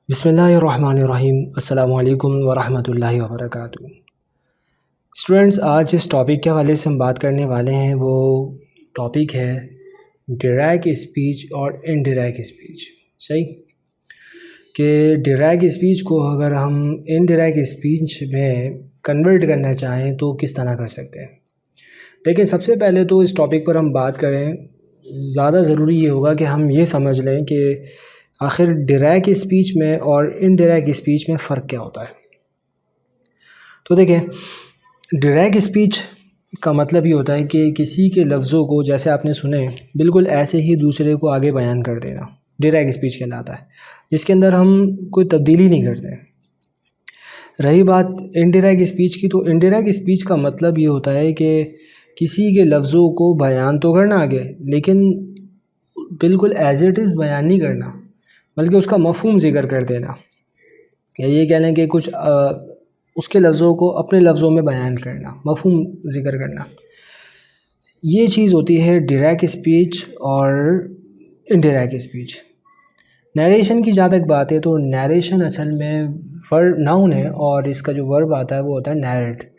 बिस्मिल्लाहिर्रहमानिर्रहीम अस्सलामु अलैकुम वरहमतुल्लाहि वबरकातुहू। स्टूडेंट्स, आज जिस टॉपिक के हवाले से हम बात करने वाले हैं वो टॉपिक है डायरेक्ट स्पीच और इनडायरेक्ट स्पीच। सही कि डायरेक्ट स्पीच को अगर हम इनडायरेक्ट स्पीच में कन्वर्ट करना चाहें तो किस तरह कर सकते हैं। देखिए, सबसे पहले तो इस टॉपिक पर हम बात करें, ज़्यादा ज़रूरी ये होगा कि हम ये समझ लें कि आखिर डायरेक्ट स्पीच में और इनडायरेक्ट स्पीच में फ़र्क क्या होता है। तो देखें, डायरेक्ट स्पीच का मतलब ये होता है कि किसी के लफ्ज़ों को जैसे आपने सुने बिल्कुल ऐसे ही दूसरे को आगे बयान कर देना डायरेक्ट स्पीच कहलाता है, जिसके अंदर हम कोई तब्दीली नहीं करते। रही बात इनडायरेक्ट स्पीच की, तो इनडायरेक्ट स्पीच का मतलब ये होता है कि किसी के लफ्ज़ों को बयान तो करना आगे, लेकिन बिल्कुल एज इट इज़ बयान नहीं करना, बल्कि उसका मफ़हूम ज़िक्र कर देना, या ये कह लें कि कुछ उसके लफ्ज़ों को अपने लफ्ज़ों में बयान करना, मफ़हूम ज़िक्र करना। ये चीज़ होती है डायरेक्ट स्पीच और इनडायरेक्ट स्पीच। नरेशन की जहाँ तक बात है तो नरेशन असल में वर्ब नाउन है और इसका जो वर्ब आता है वो होता है नैरेट।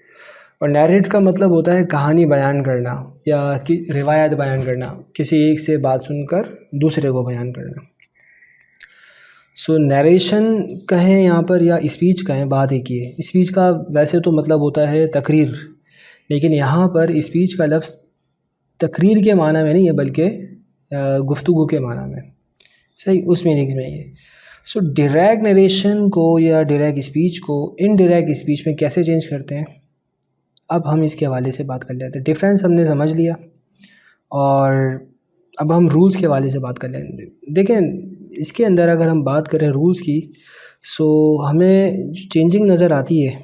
और नैरेट का मतलब होता है कहानी बयान करना या कि रिवायत बयान करना, किसी एक से बात सुनकर दूसरे को बयान करना। सो नरेशन कहें यहाँ पर या स्पीच कहें, बात एक ही है। स्पीच का वैसे तो मतलब होता है तकरीर, लेकिन यहाँ पर स्पीच का लफ्ज़ तकरीर के माना में नहीं है बल्कि गुफ्तगू के माना में। सही, उस मीनिंग में ये। सो डायरेक्ट नरेशन को या डायरेक्ट स्पीच को इनडायरेक्ट स्पीच में कैसे चेंज करते हैं, अब हम इसके हवाले से बात कर लेते हैं। डिफरेंस हमने समझ लिया और अब हम रूल्स के हवाले से बात कर लेंगे। देखें, इसके अंदर अगर हम बात करें रूल्स की, सो हमें चेंजिंग नज़र आती है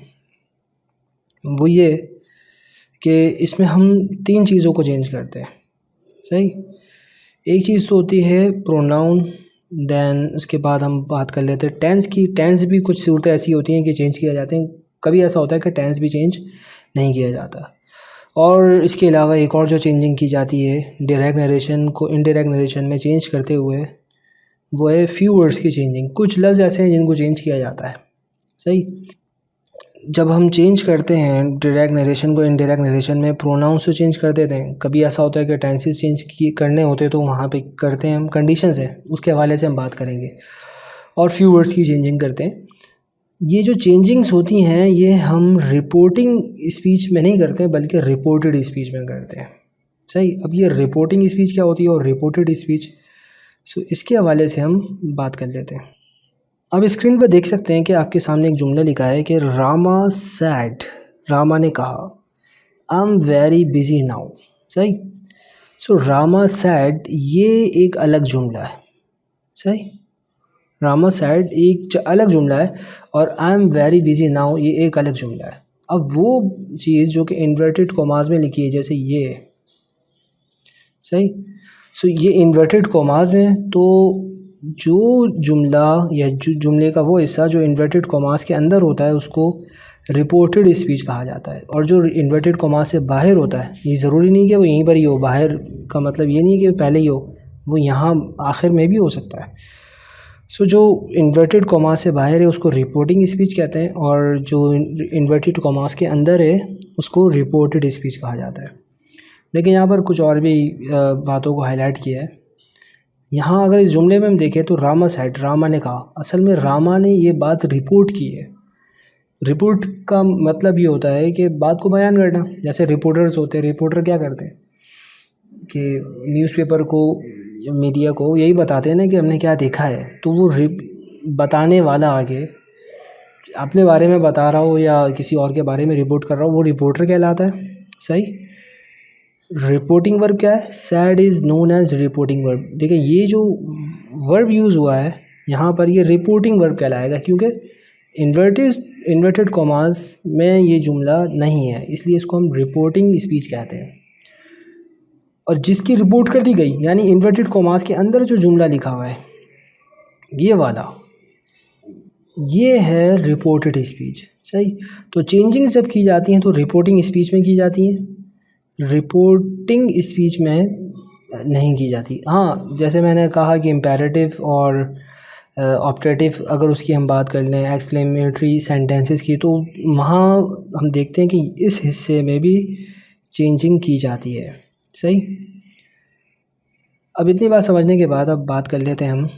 वो ये कि इसमें हम तीन चीज़ों को चेंज करते हैं। सही, एक चीज़ तो होती है प्रोनाउन, दैन उसके बाद हम बात कर लेते हैं टेंस की। टेंस भी कुछ सूरतें ऐसी होती हैं कि चेंज किया जाते हैं, कभी ऐसा होता है कि टेंस भी चेंज नहीं किया जाता। और इसके अलावा एक और जो चेंजिंग की जाती है डायरेक्ट नरेशन को इनडायरेक्ट नरेशन में चेंज करते हुए, वो है फ्यू वर्ड्स की चेंजिंग। कुछ लफ्ज़ ऐसे हैं जिनको चेंज किया जाता है। सही, जब हम चेंज करते हैं डायरेक्ट नरेशन को इनडायरेक्ट नरेशन में, प्रोनाउंस से चेंज कर देते हैं। कभी ऐसा होता है कि टेंसेस चेंज करने होते तो वहाँ पे करते हैं हम, कंडीशंस हैं उसके हवाले से हम बात करेंगे। और फ्यू वर्ड्स की चेंजिंग करते हैं। ये जो चेंजिंग्स होती हैं ये हम रिपोर्टिंग स्पीच में नहीं करते बल्कि रिपोर्टेड स्पीच में करते हैं। सही, अब ये रिपोर्टिंग स्पीच क्या होती है और रिपोर्टेड स्पीच, सो इसके हवाले से हम बात कर लेते हैं। अब स्क्रीन पर देख सकते हैं कि आपके सामने एक जुमला लिखा है कि रामा सैड, रामा ने कहा, I am very busy now. सही, सो रामा सैड ये एक अलग जुमला है। सही, रामा सैड एक अलग जुमला है और I am very busy now ये एक अलग जुमला है। अब वो चीज़ जो कि इन्वर्टेड कॉमास में लिखी है, जैसे ये, सही, सो ये इन्वर्टेड कॉमास में, तो जो जुमला या जुमले का वो हिस्सा जो इन्वर्टेड कॉमास के अंदर होता है उसको रिपोर्टेड स्पीच कहा जाता है। और जो इन्वर्टेड कॉमास से बाहर होता है, ये ज़रूरी नहीं कि वो यहीं पर ही हो, बाहर का मतलब ये नहीं कि पहले ही हो, वो यहाँ आखिर में भी हो सकता है। सो जो इन्वर्टेड कॉमास से बाहर है उसको रिपोर्टिंग स्पीच कहते हैं, और जो इन्वर्टेड कॉमास के अंदर है उसको रिपोर्टेड स्पीच कहा जाता है। लेकिन यहाँ पर कुछ और भी बातों को हाईलाइट किया है। यहाँ अगर इस जुमले में हम देखें तो रामा सैड, रामा ने कहा, असल में रामा ने ये बात रिपोर्ट की है। रिपोर्ट का मतलब ये होता है कि बात को बयान करना। जैसे रिपोर्टर्स होते हैं, रिपोर्टर क्या करते हैं कि न्यूज़पेपर को, मीडिया को यही बताते हैं ना कि हमने क्या देखा है, तो वो बताने वाला आगे अपने बारे में बता रहा हो या किसी और के बारे में रिपोर्ट कर रहा हो, वो रिपोर्टर कहलाता है। सही, रिपोर्टिंग वर्ब क्या है, said is known as reporting verb. देखिए, ये जो वर्ब यूज़ हुआ है यहाँ पर, ये रिपोर्टिंग वर्ब कहलाएगा, क्योंकि इन्वर्टेड कॉमास में ये जुमला नहीं है, इसलिए इसको हम रिपोर्टिंग स्पीच कहते हैं। और जिसकी रिपोर्ट कर दी गई, यानी इन्वर्टेड कॉमास के अंदर जो जुमला लिखा हुआ है ये वाला, ये है रिपोर्टेड स्पीच। सही, तो चेंजिंग जब की जाती हैं तो रिपोर्टिंग स्पीच में की जाती हैं, रिपोर्टिंग स्पीच में नहीं की जाती। हाँ, जैसे मैंने कहा कि इम्पेरेटिव और ऑप्टेटिव अगर उसकी हम बात कर लें, एक्सक्लेमेटरी सेंटेंसेस की, तो वहाँ हम देखते हैं कि इस हिस्से में भी चेंजिंग की जाती है। सही। अब इतनी बात समझने के बाद अब बात कर लेते हैं हम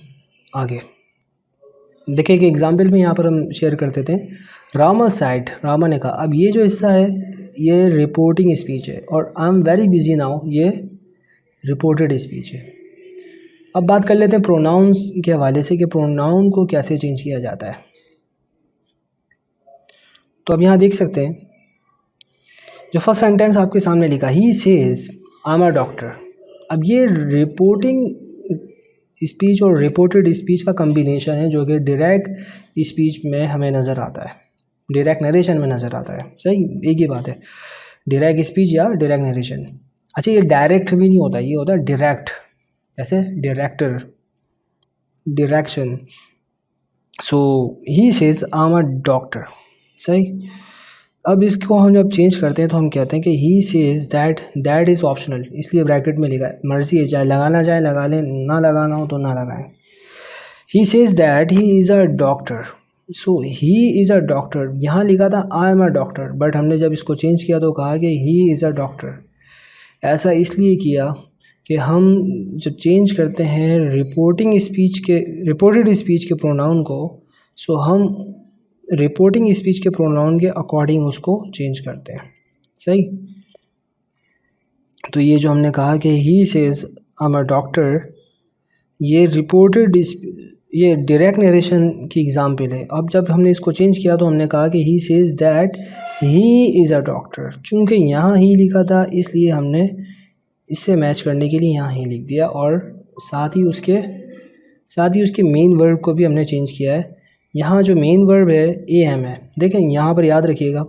आगे। देखिए कि एग्जाम्पल में यहाँ पर हम शेयर करते थे, रामा साइड, रामा ने कहा। अब ये जो हिस्सा है ये रिपोर्टिंग स्पीच है और I am very busy now, ये रिपोर्टेड स्पीच है। अब बात कर लेते हैं प्रोनाउंस के हवाले से कि प्रोनाउन को कैसे चेंज किया जाता है। तो अब यहाँ देख सकते हैं जो फर्स्ट सेंटेंस आपके सामने लिखा, he says I am a doctor. अब ये रिपोर्टिंग स्पीच और रिपोर्टेड स्पीच का कम्बिनेशन है जो कि डायरेक्ट स्पीच में हमें नज़र आता है, डायरेक्ट नरेशन में नज़र आता है। सही, एक ही बात है, डायरेक्ट स्पीच या डायरेक्ट नरेशन। अच्छा, ये डायरेक्ट भी नहीं होता, ये होता है डायरेक्ट, जैसे director, direction. So he says I am a doctor. सही। अब इसको हम जब चेंज करते हैं तो हम कहते हैं कि he says that, that is optional, इसलिए ब्रैकेट में लिखा है, मर्जी है, चाहे लगाना चाहे लगा लें, ना लगाना हो तो ना लगाएं। ही says that he is a doctor. So he is a doctor, यहाँ लिखा था आई एम अ डॉक्टर, बट हमने जब इसको चेंज किया तो कहा कि ही इज़ अ डॉक्टर। ऐसा इसलिए किया कि हम जब चेंज करते हैं रिपोर्टिंग स्पीच के, रिपोर्टेड स्पीच के प्रोनाउन को, सो हम रिपोर्टिंग स्पीच के प्रोनाउन के अकॉर्डिंग उसको चेंज करते हैं। सही। तो ये जो हमने कहा कि he says I am a doctor, ये रिपोर्टेड, ये डायरेक्ट नरेशन की एग्जाम्पल है। अब जब हमने इसको चेंज किया तो हमने कहा कि he says that he is a doctor. चूँकि यहाँ ही लिखा था इसलिए हमने इससे मैच करने के लिए यहाँ ही लिख दिया, और साथ ही उसके मेन वर्ब को भी हमने चेंज किया है। यहाँ जो मेन वर्ब है ए एम है। देखें यहाँ पर याद रखिएगा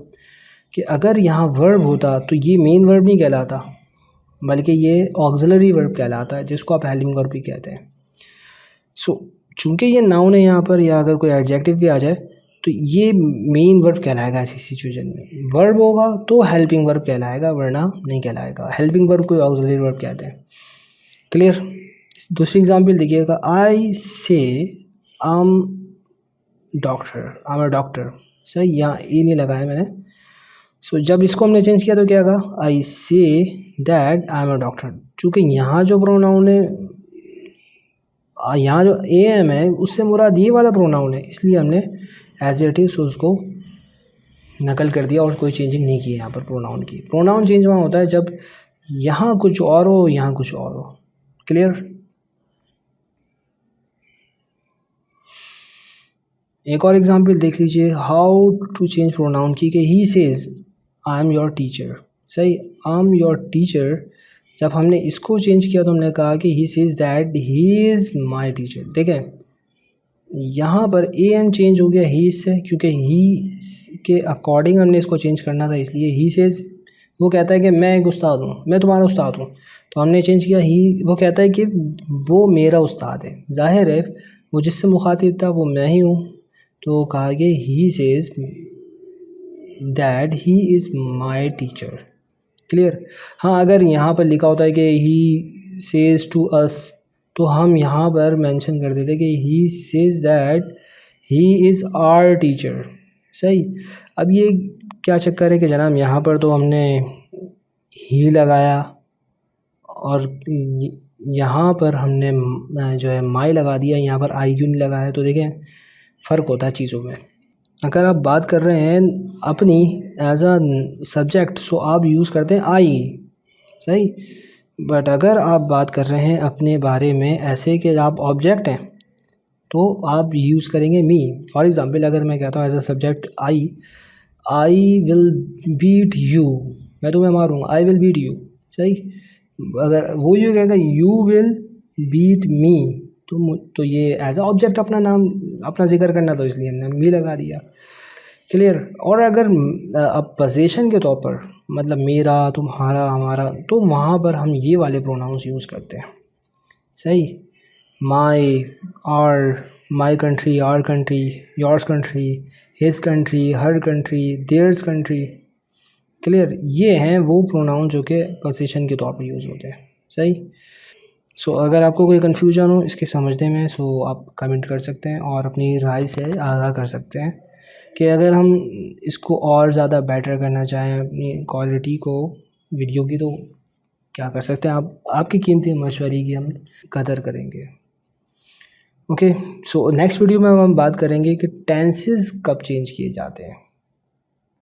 कि अगर यहाँ वर्ब होता तो ये मेन वर्ब नहीं कहलाता, बल्कि ये ऑक्सिलरी वर्ब कहलाता है, जिसको आप हेल्पिंग वर्ब भी कहते हैं। सो चूँकि ये नाउन है यहाँ पर, या अगर कोई एडजेक्टिव भी आ जाए तो ये मेन वर्ब कहलाएगा ऐसी सिचुएशन में। वर्ब होगा तो हेल्पिंग वर्ब कहलाएगा, वरना नहीं कहलाएगा। हेल्पिंग वर्ब को ऑक्सिलरी वर्ब कहते हैं। क्लियर। दूसरी एग्जांपल देखिएगा, आई से आम doctor, I am a doctor. सही, यहाँ ए नहीं लगाया मैंने। सो जब इसको हमने चेंज किया तो क्या कहा, I say that I am a doctor. चूँकि यहाँ जो प्रोनाउन है, यहाँ जो ए एम है, उससे मुराद ये वाला प्रोनाउन है, इसलिए हमने एज इट इज़ उसको नकल कर दिया और कोई चेंजिंग नहीं की यहाँ पर प्रोनाउन की। प्रोनाउन चेंज वहाँ होता है जब यहाँ कुछ और हो, यहाँ कुछ और हो। क्लियर। एक और एग्जांपल देख लीजिए, हाउ टू चेंज प्रोनाउन की, कि he says I am your teacher. सही, आई एम योर टीचर। जब हमने इसको चेंज किया तो हमने कहा कि he says that he is my teacher. देखें यहाँ पर ए एन चेंज हो गया ही से, क्योंकि ही के अकॉर्डिंग हमने इसको चेंज करना था, इसलिए ही सेज वो कहता है कि मैं एक उस्ताद हूँ, मैं तुम्हारा उस्ताद हूँ, तो हमने चेंज किया ही, वो कहता है कि वो मेरा उस्ताद है। जाहिर है वो जिससे मुखातिब था वो मैं ही हूँ, तो कहा कि he says that he is my teacher. Clear. हाँ, अगर यहाँ पर लिखा होता है कि ही सेज टू अस, तो हम यहाँ पर मेंशन कर देते कि he says that he is our teacher. सही। अब ये क्या चक्कर है कि जनाब यहाँ पर तो हमने ही लगाया और यहाँ पर हमने जो है माई लगा दिया, यहाँ पर आई क्यों नहीं लगाया। तो देखें फ़र्क होता है चीज़ों में। अगर आप बात कर रहे हैं अपनी एज अ सब्जेक्ट, सो आप यूज़ करते हैं आई। सही। बट अगर आप बात कर रहे हैं अपने बारे में ऐसे कि आप ऑब्जेक्ट हैं, तो आप यूज़ करेंगे मी। फॉर एग्ज़ाम्पल अगर मैं कहता हूँ as a subject I will beat you, मैं तुम्हें मारूंगा, आई विल बीट यू। सही। अगर वो यूँ कहेगा यू विल बीट मी, तो ये एज अ ऑब्जेक्ट अपना नाम, अपना जिक्र करना, तो इसलिए हमने मी लगा दिया। क्लियर। और अगर अब पोजीशन के तौर पर, मतलब मेरा, तुम्हारा, हमारा, तो वहाँ पर हम ये वाले प्रोनाउंस यूज़ करते हैं। सही। My, our, my country, our country, yours country, his country, her country, theirs country. Clear. ये हैं वो प्रोनाउन जो कि पोजीशन के तौर पर यूज़ होते हैं। सही। सो अगर आपको कोई कन्फ्यूजन हो इसके समझने में, सो आप कमेंट कर सकते हैं और अपनी राय से आगाह कर सकते हैं कि अगर हम इसको और ज़्यादा बेटर करना चाहें अपनी क्वालिटी को वीडियो की, तो क्या कर सकते हैं। आप आपकी कीमती मशवरे की हम कदर करेंगे। ओके, सो नेक्स्ट वीडियो में हम बात करेंगे कि टेंसेस कब चेंज किए जाते हैं।